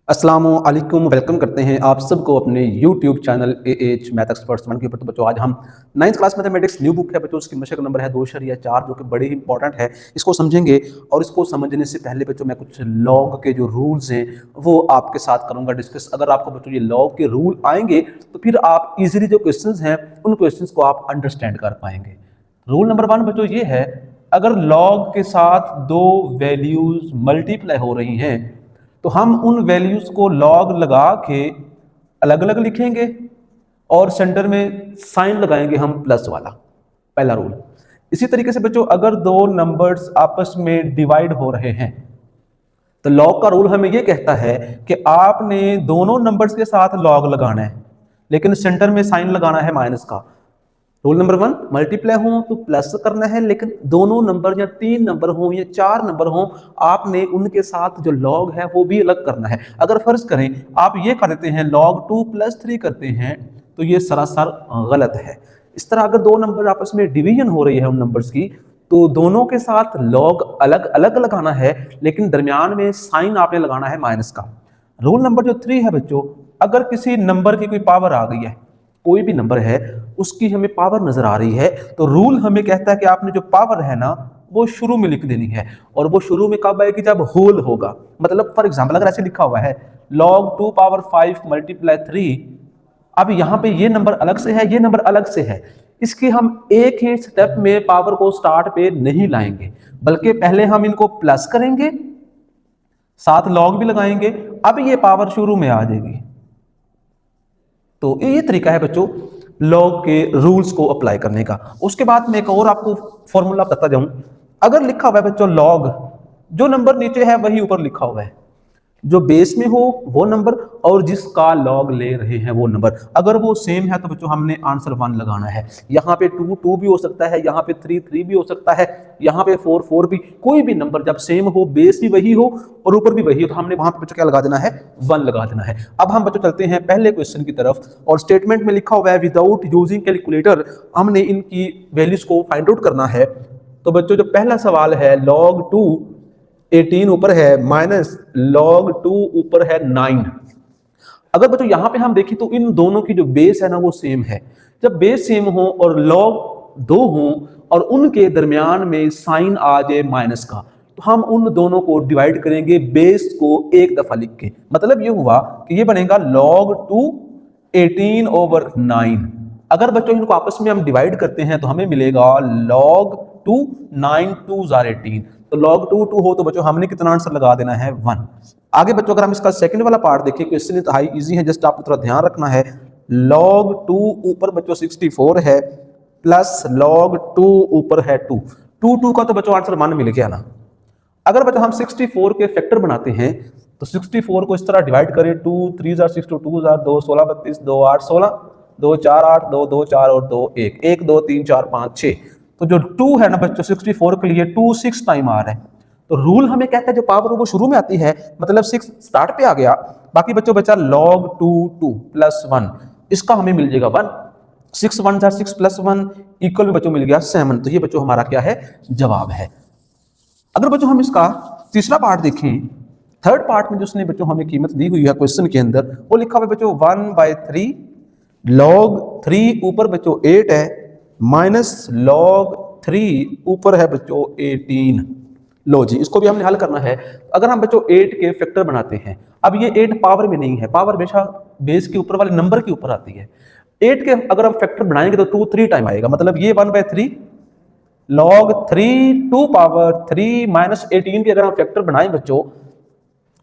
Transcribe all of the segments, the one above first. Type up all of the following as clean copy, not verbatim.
अस्सलामुअलैकुम, वेलकम करते हैं आप सबको अपने YouTube channel AH math experts one के ऊपर। तो बच्चों आज हम 9th class mathematics new book है बच्चों, उसकी मशक नंबर है 2.4 जो कि बड़ी ही इंपॉर्टेंट है। इसको समझेंगे और इसको समझने से पहले बच्चों मैं कुछ लॉग के जो रूल्स हैं वो आपके साथ करूँगा डिस्कस। अगर आपको बच्चों ये लॉग के रूल आएंगे तो फिर आप ईजिली जो क्वेश्चन हैं उन क्वेश्चन को आप अंडरस्टैंड कर पाएंगे। रूल नंबर 1 बच्चों ये है, अगर लॉग के साथ दो वैल्यूज मल्टीप्लाई हो रही हैं तो हम उन वैल्यूज को लॉग लगा के अलग अलग लिखेंगे और सेंटर में साइन लगाएंगे हम प्लस वाला, पहला रूल। इसी तरीके से बच्चों अगर दो नंबर्स आपस में डिवाइड हो रहे हैं तो लॉग का रूल हमें यह कहता है कि आपने दोनों नंबर्स के साथ लॉग लगाना है लेकिन सेंटर में साइन लगाना है माइनस का। रूल नंबर 1, मल्टीप्लाई हो तो प्लस करना है, लेकिन दोनों नंबर या 3 नंबर हो या 4 नंबर हो आपने उनके साथ जो लॉग है वो भी अलग करना है। अगर फर्ज करें आप ये कर देते हैं log 2 + 3 करते हैं तो ये सरासर गलत है। इस तरह अगर दो नंबर आपस में डिवीजन हो रही है उन नंबर्स की तो दोनों के साथ लॉग अलग अलग लगाना है लेकिन दरमियान में साइन आपने लगाना है माइनस का। रूल नंबर जो 3 है बच्चों, अगर किसी नंबर की कोई पावर आ गई है, कोई भी नंबर है उसकी हमें पावर नजर आ रही है तो रूल हमें कहता है कि आपने जो पावर है ना वो शुरू में लिख देनी है। और वो शुरू में कब आएगी? जब होल होगा। मतलब फॉर एग्जांपल अगर ऐसे लिखा हुआ है log 2 पावर 5 × 3, अब यहाँ पे ये नंबर अलग से है, ये नंबर अलग से है, इसकी हम एक ही स्टेप में पावर को स्टार्ट पे नहीं लाएंगे बल्कि पहले हम इनको प्लस करेंगे साथ लॉग भी लगाएंगे, अब ये पावर शुरू में आ जाएगी। तो ये तरीका है बच्चों लॉग के रूल्स को अप्लाई करने का। उसके बाद मैं एक और आपको फॉर्मूला बताता जाऊं। अगर लिखा हुआ है बच्चों लॉग, जो नंबर नीचे है वही ऊपर लिखा हुआ है, जो बेस में हो वो नंबर और जिसका लॉग ले रहे हैं वो नंबर, अगर वो सेम है तो बच्चों हमने आंसर 1 लगाना है। यहाँ पे 2 2 भी हो सकता है, यहाँ पे 3 3 भी हो सकता है, यहाँ पे 4 4 भी, कोई भी नंबर जब सेम हो, बेस भी वही हो और ऊपर भी वही हो, तो हमने वहां पे बच्चों क्या लगा देना है? 1 लगा देना है। अब हम बच्चों चलते हैं पहले क्वेश्चन की तरफ और स्टेटमेंट में लिखा हुआ है विदाउट यूजिंग कैलकुलेटर हमने इनकी वैल्यूज को फाइंड आउट करना है। तो बच्चों जो पहला सवाल है log 2 18 ऊपर है माइनस log 2 ऊपर है 9। अगर बच्चों यहां पे हम देखें तो इन दोनों की जो बेस है ना वो सेम है। जब बेस सेम हो और log 2 हो और उनके दरमियान में साइन आ जाए माइनस का तो हम उन दोनों को डिवाइड करेंगे बेस को एक दफा लिख के। मतलब ये हुआ कि ये बनेगा log 2 18/9। अगर बच्चों इनको आपस में हम डिवाइड करते हैं तो हमें मिलेगा log 2 9 2 18। तो log 2 2 हो तो बच्चों हमने कितना आंसर लगा देना है? 1। आगे बच्चों अगर हम इसका सेकंड वाला पार्ट देखें, क्वेश्चन इंतहाई इजी है, जस्ट आपको थोड़ा ध्यान रखना है। log 2 ऊपर बच्चों 64 है प्लस log 2 ऊपर है 2 2 2 का तो बच्चों आंसर 1 मिल गया ना। अगर बच्चों हम 64 के फैक्टर बनाते हैं तो 64 को इस तरह डिवाइड करें, 2 3 6 2 2 16 32 2 8 16 2 4 8 2 2 4 और 2 1 1 2 3 4 5 6। तो जो 2 है ना बच्चों 64 के लिए 2 6 टाइम आ रहा है। तो रूल हमें कहता है जो पावर वो शुरू में आती है, मतलब 6 स्टार्ट पे आ गया, बाकी बच्चों बचा log 2 2 + 1, इसका हमें मिल जाएगा 1। 6 1 6 + 1 इक्वल में बच्चों मिल गया 7। तो ये बच्चों हमारा क्या है? जवाब है। अगर बच्चों हम इसका तीसरा पार्ट देखें, थर्ड पार्ट में जो उसने बच्चों हमें कीमत दी हुई है क्वेश्चन के अंदर, वो लिखा हुआ है बच्चों 1/3 log 3 ऊपर बच्चों 8 है माइनस log 3 ऊपर है बच्चों 18। लो जी, इसको भी हमने हल करना है। अगर हम बच्चों 8 के फैक्टर बनाते हैं, अब ये 8 पावर में नहीं है, पावर हमेशा बेस के ऊपर वाले नंबर के ऊपर आती है। 8 के अगर हम फैक्टर बनाएंगे तो 2 3 टाइम आएगा, मतलब ये 1/3 log 3 2 पावर 3 माइनस 18 के अगर हम फैक्टर बनाएं बच्चों,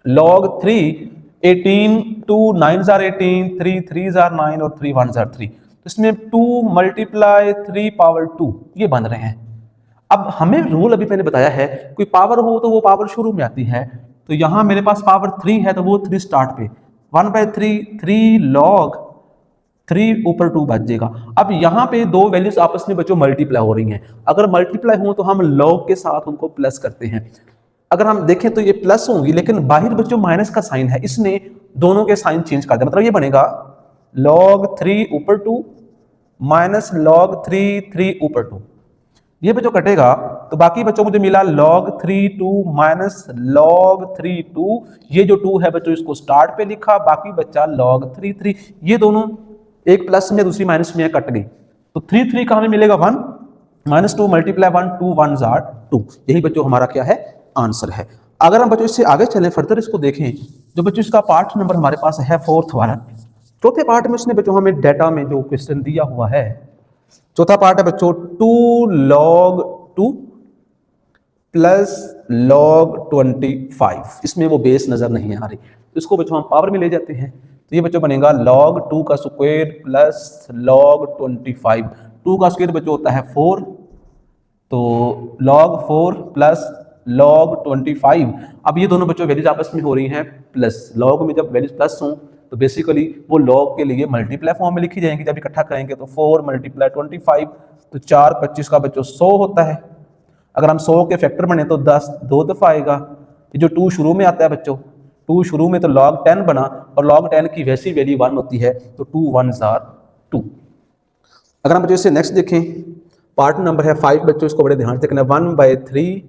log 3 18 2 9 * 18 3 3 * 9 और 3 1 * 3, तो इसमें 2 × 3 पावर 2 ये बन रहे हैं। अब हमें रूल अभी मैंने बताया है कोई पावर हो तो वो पावर शुरू में आती है, तो यहां मेरे पास पावर 3 है तो वो 3 स्टार्ट पे 1/3 3 log 3 ऊपर 2 बच जाएगा। अब यहाँ पे दो वैल्यूज आपस में बच्चों मल्टीप्लाई हो रही हैं, अगर मल्टीप्लाई हो तो हम log के साथ उनको प्लस करते हैं। अगर हम देखें तो ये प्लस होंगी लेकिन बाहर बच्चों माइनस का साइन है, इसने दोनों के साइन चेंज कर दिया। मतलब ये बनेगा log 3 ऊपर 2 माइनस log 3 3 ऊपर 2। ये बच्चों कटेगा तो बाकी बच्चों मुझे मिला log 3 2 माइनस log 3 2, ये जो 2 है बच्चों इसको स्टार्ट पे लिखा, बाकी बच्चा log 3 3, ये दोनों एक प्लस में दूसरी माइनस में कट गई, तो 3 3 का हमें मिलेगा 1, माइनस 2 मल्टीप्लाई 1, 2 1 जार 2, यही बच्चों हमारा क्या है आंसर है। अगर हम बच्चों इससे आगे चलें फर्दर इसको देखें, जो बच्चों इसका पार्ट नंबर हमारे पास है 4th वाला, चौथे पार्ट में उसने बच्चों हमें डेटा में जो क्वेश्चन दिया हुआ है, चौथा पार्ट है बच्चों 2 log 2 प्लस log 25, इसमें वो बेस नजर नहीं आ रही, तो इसको बच्चों हम पावर में ले जाते हैं, तो ये बच्चों बनेगा log 2 का स्क्वायर प्लस log 25, 2 का स्क्वायर बच्चों होता है 4, तो log 4 प्लस log 25। अब ये दोनों बच्चों वैल्यूज आपस में हो रही हैं प्लस, log में जब वैल्यूज प्लस हों तो बेसिकली वो log के लिए मल्टीप्लाई फॉर्म में लिखी जाएंगी, जब इकट्ठा करेंगे तो 4 मल्टीप्लाई 25, तो 4 25 का बच्चों 100 होता है, अगर हम 100 के फैक्टर बने तो 10 2 दफ़ा आएगा, ये जो 2 शुरू में आता है बच्चों, 2 शुरू में तो log 10 बना, और log 10 की वैसी वैल्यू 1 होती है, तो 2 1 जार 2। अगर हम बच्चों इससे नेक्स्ट देखें, पार्ट नंबर है 5 बच्चों, इसको बड़े ध्यान से देखना, 1/3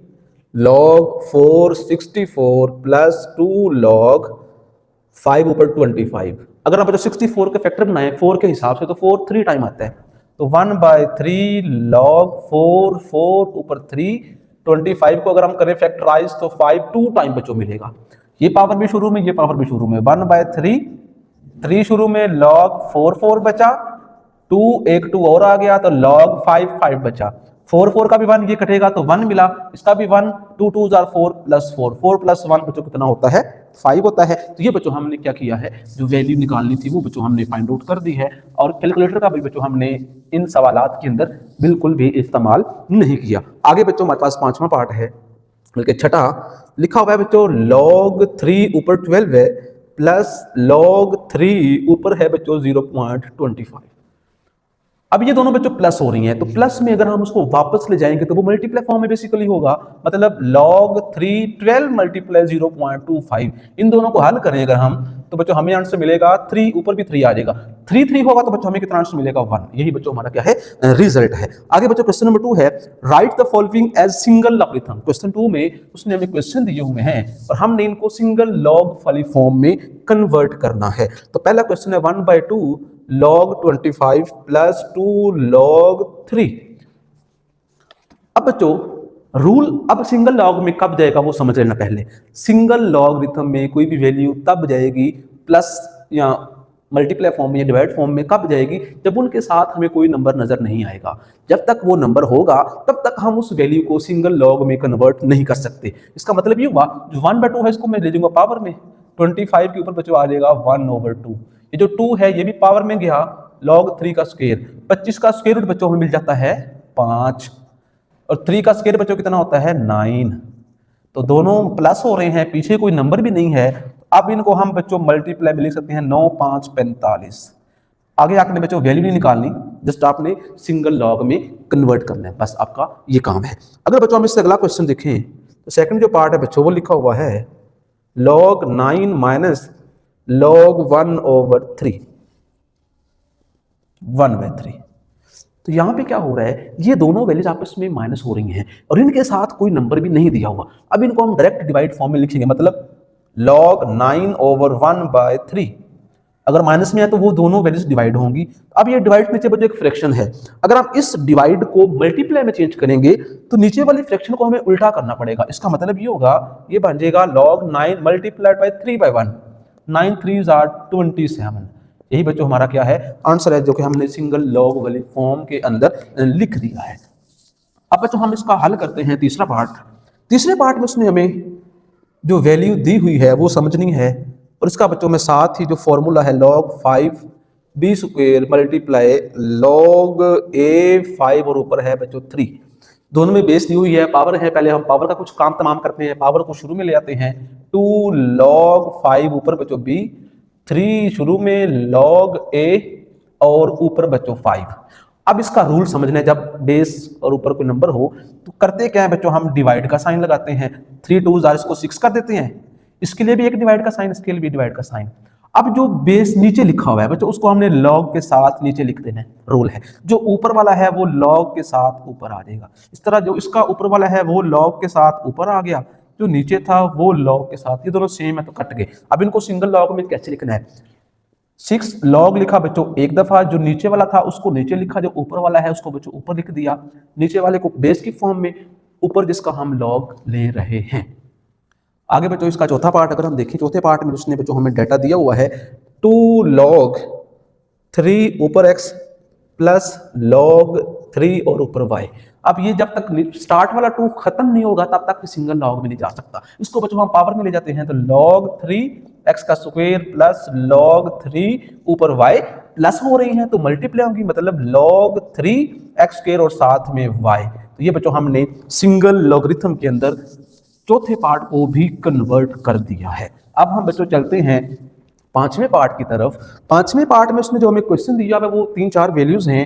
log 464 प्लस 2 log 5 ऊपर 25। अगर हम बच्चों 64 के फैक्टर बनाएं 4 के हिसाब से तो 4 3 टाइम आता है, तो 1/3 log 4 4 ऊपर 3, 25 को अगर हम करें फैक्टराइज तो 5 2 टाइम बच्चों मिलेगा, ये पावर भी शुरू में, ये पावर भी शुरू में, 1/3 3 शुरू में log 4 4 बचा, 2 एक 2 और आ गया तो log 5 5 बचा, 4 4 का भी 1 ये कटेगा तो 1 मिला, इसका भी 1, 2 2 जार 4 प्लस 4, 4 प्लस 1 बच्चों कितना होता है 5 होता है। तो ये बच्चों हमने क्या किया है, जो वैल्यू निकालनी थी वो बच्चों हमने फाइंड आउट कर दी है, और कैलकुलेटर का भी बच्चों हमने इन सवालात के अंदर बिल्कुल भी इस्तेमाल नहीं किया। आगे बच्चों हमारे पास 5वां पार्ट है, बल्कि छठा, लिखा हुआ है बच्चों log 3 ऊपर 12 है प्लस log 3 ऊपर है बच्चों 0.25। अब ये दोनों बच्चों प्लस हो रही हैं, तो प्लस में अगर हम उसको वापस ले जाएंगे तो वो मल्टीप्लाई फॉर्म में बेसिकली होगा, मतलब log 3 12 मल्टीप्लाई 0.25, इन दोनों को हल करें अगर हम तो बच्चों हमें आंसर मिलेगा 3, ऊपर भी 3 आ जाएगा, 3 3 होगा तो बच्चों हमें कितना आंसर मिलेगा 1, यही बच्चों हमारा क्या है रिजल्ट है। आगे बच्चों क्वेश्चन नंबर 2 है, write the following as single logarithm. Question 2 में उसने हमें क्वेश्चन दिए हुए हैं और हमने इनको सिंगल लॉग वाली फॉर्म में कन्वर्ट करना है। तो पहला क्वेश्चन है 1/2 log 25 प्लस 2 log 3। अब बच्चों रूल, अब सिंगल लॉग में कब जाएगा वो समझ लेना। पहले सिंगल लॉगरिथम में कोई भी वैल्यू तब जाएगी प्लस या मल्टीप्लाई फॉर्म में या डिवाइड फॉर्म में कब जाएगी, जब उनके साथ हमें कोई नंबर नजर नहीं आएगा। जब तक वो नंबर होगा तब तक हम उस वैल्यू को सिंगल लॉग में कन्वर्ट नहीं कर सकते। इसका मतलब ये हुआ जो 1/2 है इसको मैं ले जाऊंगा पावर में, 25 के ऊपर बच्चों आ जाएगा 1/2, ये जो 2 है ये भी पावर में गया, log 3 का स्क्वायर, 25 का स्क्वायर रूट बच्चों हमें मिल जाता है 5, और 3 का स्क्वायर बच्चों कितना होता है 9, तो दोनों प्लस हो रहे हैं, पीछे कोई नंबर भी नहीं है। अब इनको हम बच्चों मल्टीप्लाई में लिख सकते हैं 9 5 45। आगे आपने बच्चों वैल्यू नहीं निकालनी, जस्ट आपने सिंगल लॉग में कन्वर्ट करना है, बस आपका ये काम है। अगर बच्चों हम इससे अगला क्वेश्चन देखें तो सेकंड जो पार्ट है बच्चों वो लिखा हुआ है log 9 माइनस log 1/3, 1/3। तो यहाँ पे क्या हो रहा है, ये दोनों वैल्यूज आपस में माइनस हो रही हैं और इनके साथ कोई नंबर भी नहीं दिया हुआ। अब इनको हम डायरेक्ट डिवाइड फॉर्म में लिखेंगे, मतलब log 9/1/3। अगर माइनस में है तो वो दोनों वैल्यूज डिवाइड होंगी। अब ये डिवाइड नीचे बच्चों एक फ्रैक्शन है, अगर हम इस डिवाइड को मल्टीप्लाई में चेंज करेंगे तो नीचे वाली फ्रैक्शन को हमें उल्टा करना पड़ेगा। इसका मतलब ये होगा, ये बन जाएगा log 9 मल्टीप्लाइड बाय 3/1, 9 3 आर 27। यही बच्चों हमारा क्या है आंसर है, जो कि हमने सिंगल लॉग वाली फॉर्म के अंदर लिख दिया है। अब बच्चों हम इसका हल करते हैं तीसरा पार्ट। तीसरे पार्ट में उसने हमें जो वैल्यू दी हुई है वो समझनी है, और इसका बच्चों में साथ ही जो फॉर्मूला है log 5b square multiply log a 5 और ऊपर है बच्चों 3, दोनों में बेस दी हुई है, पावर है। पहले हम पावर का कुछ काम तमाम करते हैं, पावर को शुरू में ले आते हैं, 2 log 5 ऊपर बच्चों b, 3 शुरू में log a और ऊपर बच्चों 5। अब इसका रूल समझना है, जब बेस और ऊपर कोई नंबर हो तो करते क्या है बच्चों, हम डिवाइड का साइन लगाते हैं, 3 2 इसको 6 कर देते हैं, इसके लिए भी एक डिवाइड का साइन, इसके लिए भी डिवाइड का साइन। अब जो बेस नीचे लिखा हुआ है बच्चों उसको हमने लॉग के साथ नीचे लिख देना है, रूल है। जो ऊपर वाला है वो लॉग के साथ ऊपर आ जाएगा। इस तरह जो इसका ऊपर वाला है वो लॉग के साथ ऊपर आ गया, जो नीचे था वो लॉग के साथ, ये दोनों सेम है तो कट गए। अब इनको सिंगल लॉग में कैसे लिखना है, 6 लॉग लिखा बच्चों एक दफा, जो नीचे वाला था उसको नीचे लिखा, जो ऊपर वाला है उसको बच्चों ऊपर लिख दिया, नीचे वाले को बेस की फॉर्म में, ऊपर जिसका हम लॉग ले रहे हैं। आगे बच्चों इसका चौथा पार्ट अगर हम देखें, चौथे पार्ट में उसने बच्चों हमें डाटा दिया हुआ है 2 log 3 ऊपर x प्लस log 3 और ऊपर y। अब ये जब तक स्टार्ट वाला 2 खत्म नहीं होगा तब तक सिंगल लॉग में नहीं जा सकता। इसको बच्चों हम पावर में ले जाते हैं तो log 3 x का स्क्वायर प्लस log 3 ऊपर y प्लस हो रही हैं तो मल्टीप्लाई होंगी, मतलब log 3 x स्क्वायर और साथ में y। तो ये बच्चों हमने सिंगल लॉगरिथम के अंदर चौथे पार्ट को भी कन्वर्ट कर दिया है। अब हम बच्चों चलते हैं पांचवें पार्ट की तरफ। पांचवें पार्ट में उसने जो हमें क्वेश्चन दिया है वो 3-4 वैल्यूज हैं,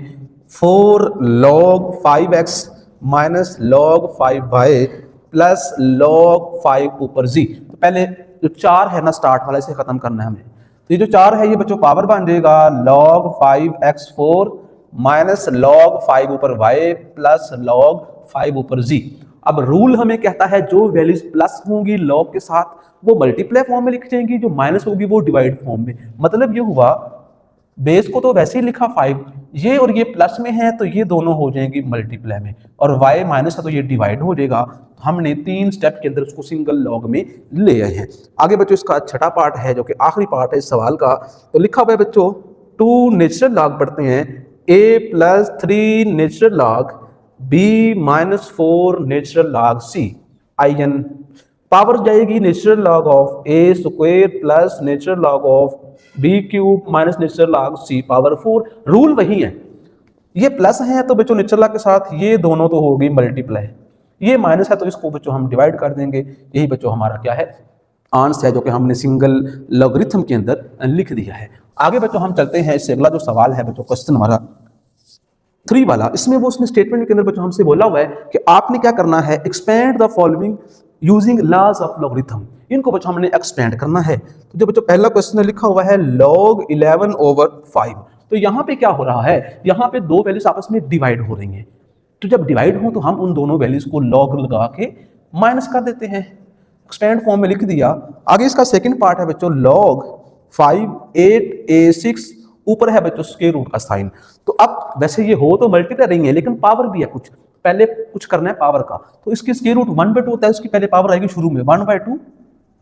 4 log 5x minus log 5y plus log 5 ऊपर z। तो पहले जो 4 है ना स्टार्ट वाला, इसे खत्म करना है हमें। तो ये जो 4 है ये बच्चों पावर बन जाएगा log 5x4 माइनस log 5 ऊपर y प्लस log 5 ऊपर z। अब रूल हमें कहता है जो वैल्यूज प्लस होंगी लॉग के साथ वो मल्टीप्लाई फॉर्म में लिख जाएंगी, जो माइनस होगी वो डिवाइड फॉर्म में। मतलब ये हुआ बेस को तो वैसे ही लिखा 5, ये और ये प्लस में है तो ये दोनों हो जाएंगी मल्टीप्लाई में, और y माइनस है तो ये डिवाइड हो जाएगा। तो हमने 3 स्टेप के अंदर उसको सिंगल लॉग में ले आए हैं। आगे बच्चों इसका छठा पार्ट है जो कि आखिरी पार्ट है इस सवाल का। तो लिखा हुआ है बच्चों 2 नेचुरल लॉग पढ़ते हैं, a plus 3 natural log b minus 4 natural log c in power जाएगी natural log of a square plus natural log of b cube minus natural log c power 4। Rule वही है, ये प्लस है तो बच्चों natural log के साथ ये दोनों तो होगी मल्टीप्लाई, ये माइनस है तो इसको बच्चों हम डिवाइड कर देंगे। यही बच्चों हमारा क्या है आंसर है जो कि हमने सिंगल लॉगरिथम के अंदर लिख दिया है। आगे बच्चों हम चलते हैं, इससे अगला जो सवाल है बच्चों क्वेश्चन हमारा 3 वाला, इसमें वो उसने स्टेटमेंट के अंदर बच्चों हमसे बोला हुआ है कि आपने क्या करना है, expand the following using laws of logarithm. इनको बच्चों हमने एक्सपेंड करना है। तो जो बच्चों पहला क्वेश्चन लिखा हुआ है log 11 ओवर 5, तो यहाँ पे क्या हो रहा है, यहाँ पे दो वैल्यूज आपस में डिवाइड हो रही हैं। तो जब डिवाइड हो तो हम उन दोनों वैल्यूज को लॉग लगा के माइनस कर देते हैं, एक्सपेंड फॉर्म में लिख दिया। आगे इसका सेकंड पार्ट है बच्चों log 5 8a6 ऊपर है बच्चों स्क्वायर रूट का साइन। तो अब वैसे ये हो तो मल्टीप्लाई रही है लेकिन पावर भी है, कुछ पहले कुछ करना है पावर का। तो इसकी स्क्वायर रूट 1/2 होता है, उसकी पहले पावर आएगी शुरू में 1/2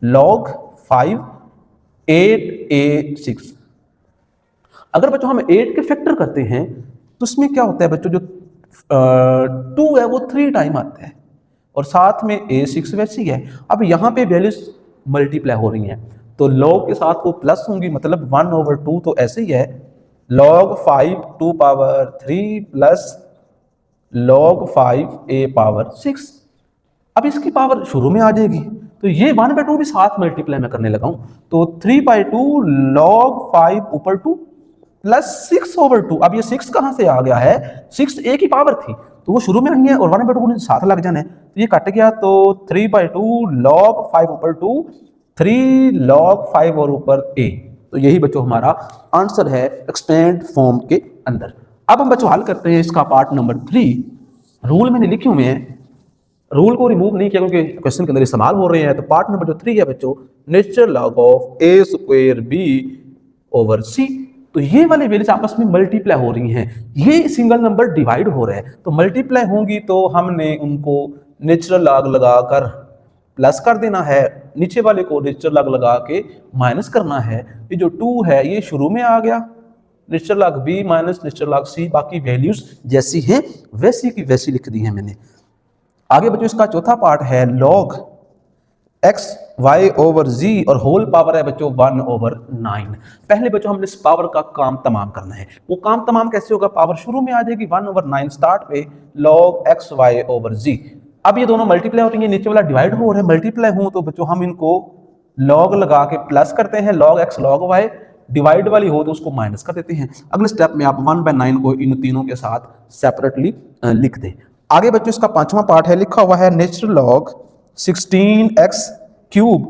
log 5 8a6। अगर बच्चों हम 8 के फैक्टर करते हैं तो उसमें क्या होता है बच्चों, जो 2 है वो 3 टाइम आता है और साथ में a6 वैसी है। अब यहाँ पे वैल्यूज मल्टीप्लाई हो रही हैं तो log के साथ वो प्लस होंगी, मतलब 1/2 तो ऐसे ही है log 5 2 power 3 plus log 5 a power 6। अब इसकी पावर शुरू में आ जाएगी तो ये 1/2 भी साथ मल्टीप्लाई में करने लगा हूं तो 3/2 log 5 ऊपर 2 प्लस 6/2। अब ये 6 कहां से आ गया है, 6 a की पावर थी तो वो शुरू में आई है और 1/2 को साथ लग जाना है तो ये कट गया। तो 3/2 log 5 ऊपर 2 3 log 5 और ऊपर a। तो यही बच्चों हमारा आंसर है एक्सपेंड फॉर्म के अंदर। अब हम बच्चों हल करते हैं इसका पार्ट नंबर 3। रूल मैंने लिखे हुए हैं, रूल को रिमूव नहीं किया क्योंकि क्वेश्चन के अंदर इस्तेमाल हो रहे हैं। तो पार्ट नंबर जो 3 है बच्चों natural log of a square b over c। तो ये वाले वैल्यूज आपस में मल्टीप्लाई हो रही हैं, ये सिंगल नंबर डिवाइड हो रहा है तो मल्टीप्लाई होंगी तो हमने उनको नेचुरल लॉग लगाकर प्लस कर देना है, नीचे वाले को नेचुरल लॉग लगा के माइनस करना है। ये जो 2 है ये शुरू में आ गया, natural log b minus natural log c, बाकी वैल्यूज जैसी हैं वैसी की वैसी लिख दी है मैंने। आगे बच्चों इसका चौथा पार्ट है log x y over z और होल पावर है बच्चों 1/9। पहले बच्चों हमने इस पावर का काम तमाम करना है। वो काम तमाम कैसे होगा, पावर शुरू में आ जाएगी 1/9 स्टार्ट पे log x y over z। अब ये दोनों मल्टीप्लाई हो रही है, नीचे वाला डिवाइड हो रहा है, मल्टीप्लाई हो तो बच्चों हम इनको log लगा के प्लस करते हैं, log x log y, divide वाली हो तो उसको माइनस कर देते हैं। अगले स्टेप में आप 1/9 को इन तीनों के साथ सेपरेटली लिख दें। आगे बच्चों इसका पांचवा पार्ट है, लिखा हुआ है नेचुरल लॉग 16x क्यूब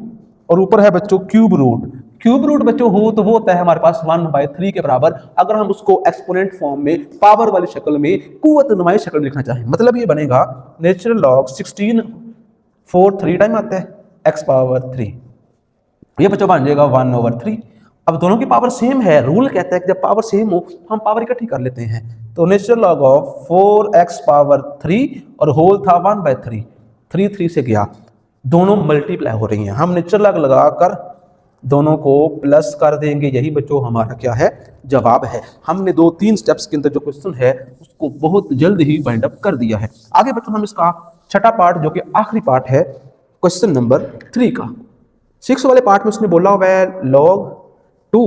और ऊपर है बच्चों क्यूब रूट। क्यूब रूट बच्चों हो तो वो होता है हमारे पास 1/3 के बराबर। अगर हम उसको एक्सपोनेंट फॉर्म में पावर वाली शक्ल में कुव्वत नुमाई शक्ल में लिखना चाहें, मतलब ये बनेगा नेचुरल लॉग 16 4 3 टाइम आता है x पावर 3, ये बच्चों बन जाएगा 1/3। अब दोनों की पावर सेम है, रूल कहता है कि जब पावर सेम हो हम पावर इकट्ठी कर लेते हैं। तो natural log of 4x power 3 और होल था 1/3, 3 3 से गया, दोनों मल्टीप्लाई हो रही हैं। हम नेचुरल लॉग लगाकर दोनों को प्लस कर देंगे, यही बच्चों हमारा क्या है, जवाब है। हमने 2-3 स्टेप्स के अंदर जो क्वेश्चन है उसको बहुत जल्द ही वाइंड अप कर दिया है। आगे बच्चों हम इसका छठा पार्ट जो कि आखिरी पार्ट है क्वेश्चन नंबर 3 का, 6 वाले पार्ट में उसने बोला हुआ है log 2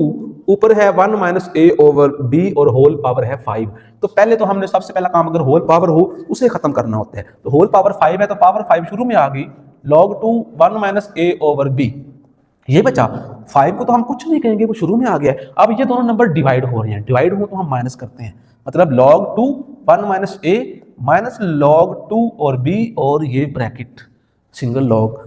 ऊपर है 1 माइनस a ओवर b और होल पावर है 5। तो पहले तो हमने सबसे पहला काम अगर होल पावर हो उसे खत्म करना होता है। तो होल पावर 5 है तो पावर 5 शुरू में आ गई, log 2 1 minus a over b, ये बचा। 5 को तो हम कुछ नहीं कहेंगे, वो शुरू में आ गया है। अब ये दोनों नंबर डिवाइड हो रहे हैं, डिवाइड हो तो हम माइनस करते हैं, मतलब log 2 1 minus a minus log 2 और b, और ये bracket single log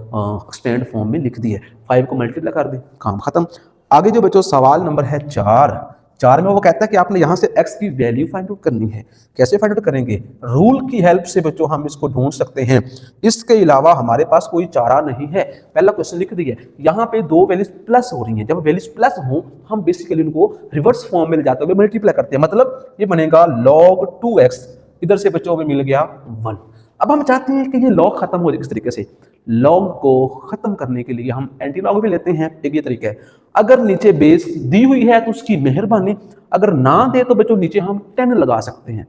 expand form में लिख दिया। 5 को मल्टीप्लाई कर दे, काम खत्म। आगे जो बच्चों सवाल नंबर है 4 में वो कहता है कि आपने यहाँ से x की वैल्यू फाइंड आउट करनी है। कैसे फाइंड आउट करेंगे? रूल की हेल्प से बच्चों हम इसको ढूंढ सकते हैं, इसके अलावा हमारे पास कोई चारा नहीं है। पहला क्वेश्चन लिख दिया, यहाँ पे दो वैल्यूज प्लस हो रही हैं, जब वैल्यूज प्लस हो हम बेसिकली उनको रिवर्स फॉर्म में ले जाते हुए मल्टीप्लाई करते हैं, मतलब ये बनेगा log 2x, इधर से बच्चों में मिल गया 1। अब हम चाहते हैं कि ये लॉग खत्म हो जाए। किस तरीके से? लॉग को खत्म करने के लिए हम एंटी लॉग भी लेते हैं, एक ये तरीका है। अगर नीचे बेस दी हुई है तो उसकी मेहरबानी, अगर ना दे तो बच्चों नीचे हम 10 लगा सकते हैं,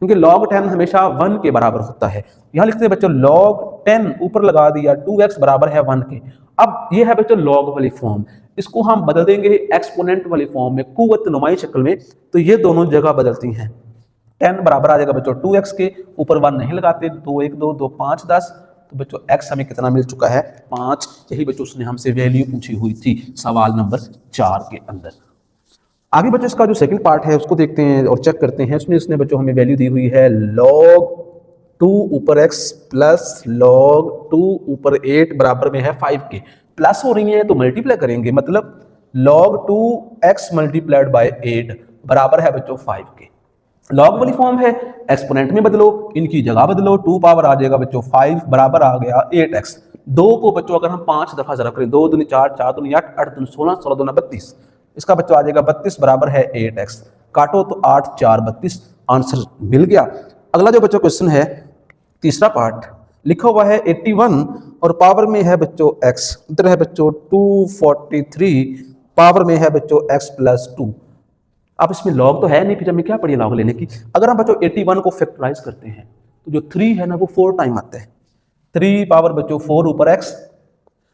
क्योंकि log 10 हमेशा 1 के बराबर होता है। यहां लिखते हैं बच्चों log 10 ऊपर लगा दिया 2x बराबर है 1 के। अब ये है बच्चों log वाली फॉर्म, इसको हम बदल देंगे एक्सपोनेंट वाली फॉर्म में, कुव्वत नुमाई शक्ल में, तो ये दोनों जगह बदलती हैं। 10 बराबर आ जाएगा बच्चों 2x के, ऊपर 1 नहीं लगाते, 2 1 2 2 5 10, तो बच्चों x हमें कितना मिल चुका है? 5। यही बच्चों उसने हमसे वैल्यू पूछी हुई थी सवाल नंबर 4 के अंदर। आगे बच्चों इसका जो सेकंड पार्ट है उसको देखते हैं और चेक करते हैं। उसने बच्चों हमें वैल्यू दी हुई है log 2 ऊपर x प्लस log 2 ऊपर 8 बराबर में है 5 के। प्लस हो रही है तो मल्टीप्लाई करेंगे, मतलब log 2x मल्टीप्लाइड बाय 8 बराबर है बच्चों 5 के। लॉग वाली फॉर्म है, एक्सपोनेंट में बदलो, इनकी जगह बदलो, 2 पावर आ जाएगा बच्चों 5 बराबर आ गया 8x। 2 को बच्चों अगर हम 5 दफा जरा करें, 2 दूनी 4 4 दूनी 8 8 दूनी 16 16 दूना 32, इसका बच्चों आ जाएगा 32 बराबर है 8x। काटो तो 8 4 32, आंसर मिल गया। अगला जो बच्चों क्वेश्चन है तीसरा पार्ट, लिखा हुआ है 81 और पावर में है बच्चों x, इधर है बच्चों 243 पावर में है बच्चों x प्लस 2। अब इसमें लॉग तो है नहीं, फिर हमें क्या पड़ी लॉग लेने की? अगर हम बच्चों 81 को फैक्टराइज करते हैं तो जो 3 है ना वो 4 टाइम आता है, 3 पावर बच्चों 4 ऊपर x।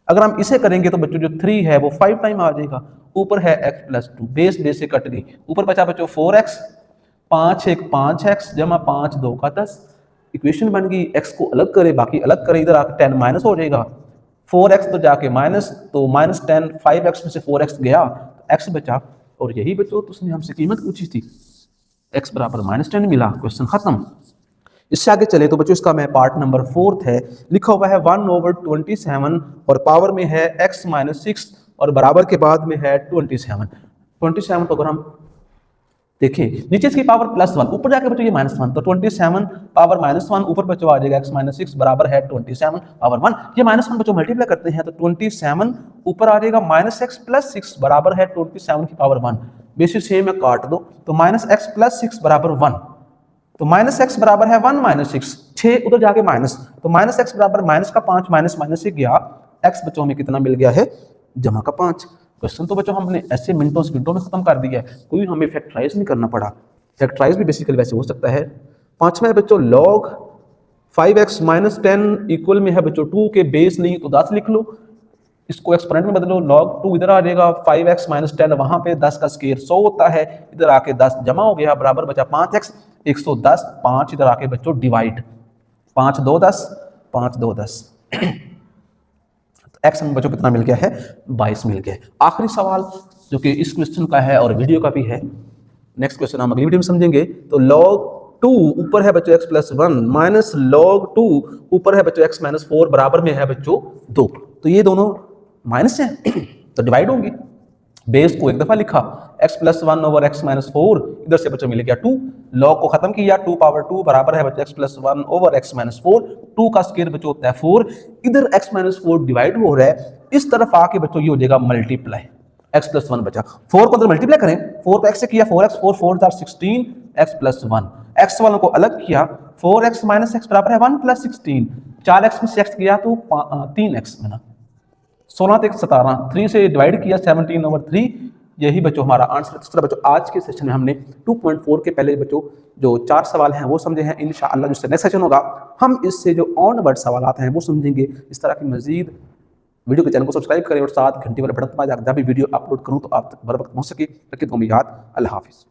अगर हम इसे करेंगे तो बच्चों जो 3 है वो 5 टाइम आ जाएगा, ऊपर है x प्लस 2, बेस बेस से कट गई, ऊपर बचा बच्चों 4x, 5 1 5x जमा 5 2 का 10। इक्वेशन बन गई, x को अलग करे बाकी अलग करे, इधर आकर 10 माइनस हो जाएगा, 4x तो जाके माइनस, तो माइनस 10, 5x में से 4x गया तो x बचा। और यही बच्चों तो उसने हमसे कीमत पूछी थी, x बराबर -10 मिला, क्वेश्चन खत्म। इससे आगे चले तो बच्चों इसका मैं पार्ट नंबर 4 है, लिखा हुआ है 1/27 और पावर में है x - 6 और बराबर के बाद में है 27। 27 तो अगर हम देखें नीचे इसकी पावर +1, ऊपर जाके बच्चों ये -1, तो 27 पावर -1 ऊपर बच्चों आ जाएगा x - 6 बराबर है 27 पावर 1। ये -1 बच्चों मल्टीप्लाई करते हैं तो 27 ऊपर आ जाएगा -x + 6 बराबर है 27 की पावर 1। बेसिस सेम है, काट दो तो -x + 6 बराबर 1, तो -x बराबर है 1 - 6, 6 उधर जाके माइनस, तो -x बराबर माइनस का 5 माइनस माइनस से गया, x बच्चों में कितना मिल गया है? जमा का 5। क्वेश्चन तो बच्चों हमने ऐसे मिनटों सेकंडों में खत्म कर दिया है, कोई हमें फैक्टराइज नहीं करना पड़ा। फैक्टराइज भी बेसिकली वैसे हो सकता है। पांचवा है बच्चों log 5x - 10 इक्वल में है बच्चों 2 के बेस नहीं तो 10 लिख लो, इसको एक्सपोनेंट में बदलो, log 2 इधर आ जाएगा, 5x - 10 वहां पे 10 का स्क्वायर 100 होता है, इधर आके 10 जमा हो गया, बराबर बचा 5x 110, 5 इधर आके बच्चों डिवाइड, 5 2 10 5 2 10 एक्स में बच्चों कितना मिल गया है? 22 मिल गया है। आखिरी सवाल जो कि इस क्वेश्चन का है और वीडियो का भी है, नेक्स्ट क्वेश्चन हम अगली वीडियो में समझेंगे। तो log 2 ऊपर है बच्चों x + 1 माइनस log 2 ऊपर है बच्चों x - 4 बराबर में है बच्चों 2, तो ये दोनों माइनस हैं। तो डिवाइड होंगी। बेस को एक दफा लिखा x+1 ओवर x-4, इधर से बच्चों मिल गया 2, लॉग को खत्म किया 2 पावर 2 बराबर है बच्चों x+1 ओवर x-4, 2 का स्क्वायर बच्चों होता है 4, इधर x-4 डिवाइड हो रहा है, इस तरफ आके बच्चों ये हो जाएगा मल्टीप्लाई, x+1 बचा, 4 को तो मल्टीप्लाई करें, 4 को x से किया 4x, 4 4 16, x+1, x वालों को अलग किया, 4x - x बराबर है 1 + 16, 4x में से x गया तो 3x बना, 16 तक 17, 3 से डिवाइड किया 17/3, यही बच्चों हमारा आंसर। इस तरह बच्चों आज के सेशन में हमने 2.4 के पहले बच्चों जो 4 सवाल हैं वो समझे हैं। इंशाअल्लाह जो नेक्स्ट सेशन होगा हम इससे जो ऑन वर्ड सवाल हैं वो समझेंगे। इस तरह की मजीद वीडियो के चैनल को सब्सक्राइब करें और साथ घंटी वाला बटन दबाएं, जब भी वीडियो अपलोड करूँ तो आप तक बर वक्त पहुँच सके। रखिए दुआ में याद। अल्लाह हाफिज़।